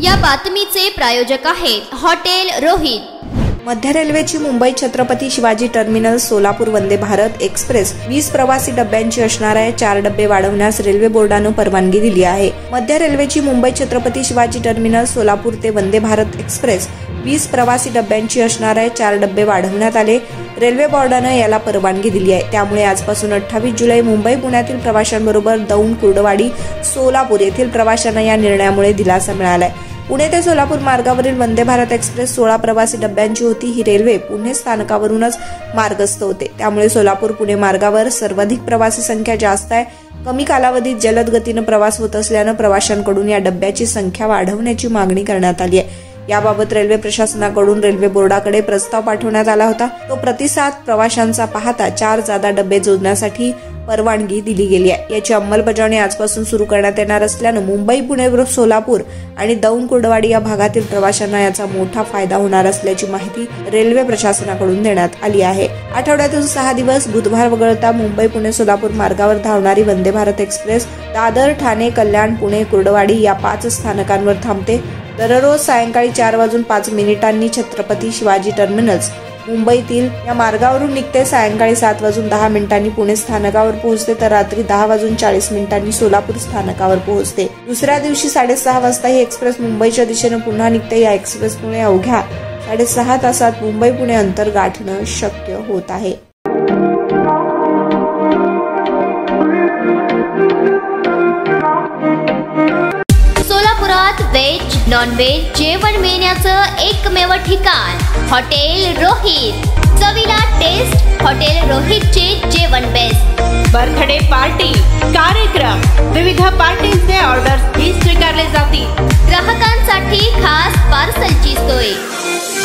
या बातमीचे प्रायोजक आहेत हॉटेल रोहित। मध्य रेल्वेची मुंबई छत्रपती शिवाजी टर्मिनस सोलापूर वंदे भारत एक्सप्रेस 20 प्रवासी डब्यांची असणार आहे। 4 डबे वाढवण्यास रेल्वे बोर्डाने परवानगी दिली आहे। मध्य रेल्वेची मुंबई छत्रपती शिवाजी टर्मिनस सोलापूर ते वंदे भारत एक्सप्रेस 20 प्रवासी डब्यांची असणार आहे। 4 डबे वाढवण्यात आले। रेल्वे बोर्डाने याला परवानगी दिली आहे। त्यामुळे आजपासून 28 जुलै मुंबई पुण्यातील प्रवाशांबरोबर दौंड कुर्डवाडी सोलापूर येथील प्रवाशांना या निर्णयामुळे दिलासा मिळाला आहे। पुणे ते सोलापूर मार्गावरील वंदे भारत एक्सप्रेस 16 प्रवासी डब्यांची होती। ही रेल्वे पुणे स्थानकावरूनच मार्गस्थ होते। त्यामुळे सोलापूर पुणे मार्गावर सर्वाधिक प्रवासी संख्या जास्त आहे। कमी कालावधीत जलद गतीने प्रवास होत असल्याने प्रवाशांकडून या डब्याची संख्या वाढवण्याची मागणी करण्यात आली आहे। याबाबत रेल्वे प्रशासनाकडून रेल्वे बोर्डाकडे प्रस्ताव पाठवण्यात आला होता। तो प्रतिसाद प्रवाशांचा पाहता 4 जादा डबे जोडण्यासाठी परवानगी दिली गेली आहे। याची अंमलबजावणी आजपासून सुरू करण्यात येणार असल्याने मुंबई पुणे सोलापूर आणि दौंड कुर्डवाडी या भागातील प्रवाशांना याचा मोठा फायदा होणार असल्याची माहिती रेल्वे प्रशासनाकडून देण्यात आली आहे। आठवड्यातून 6 दिवस बुधवार वगळता मुंबई पुणे सोलापूर मार्गावर धावणारी वंदे भारत एक्सप्रेस दादर, ठाणे, कल्याण, पुणे, कुर्डवाडी या 5 स्थानकांवर थांबते। दररोज सायंकाळी 4:05 छत्रपती शिवाजी टर्मिनस मुंबईतील या मार्गावरून निघते। सायंकाळी 7:10 पुणे स्थानकावर पोहोचते तर रात्री 10:40 सोलापूर स्थानकावर पोहोचते। दुसऱ्या दिवशी 6:30 वाजता ही एक्सप्रेस मुंबईच्या दिशेने पुन्हा निघते। या एक्सप्रेसमुळे अवघ्या 6.5 तासात मुंबई पुणे अंतर गाठणं शक्य होत आहे। सोलापुरात व्हेज नॉन व्हेज जेवण मिळण्याचं एकमेव ठिकाण हॉटेल रोहित। चवीला टेस्ट हॉटेल रोहितचे जेवण बेस्ट। बर्थडे पार्टी, कार्यक्रम, विविध पार्टींचे ऑर्डर्स ही स्वीकारले जातील। ग्राहकांसाठी खास पार्सलची सोय।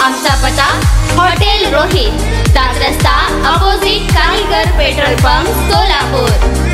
आमचा पत्ता हॉटेल रोहित, 7 रस्ता अपोजिट कारीगर पेट्रोल पंप सोलापूर।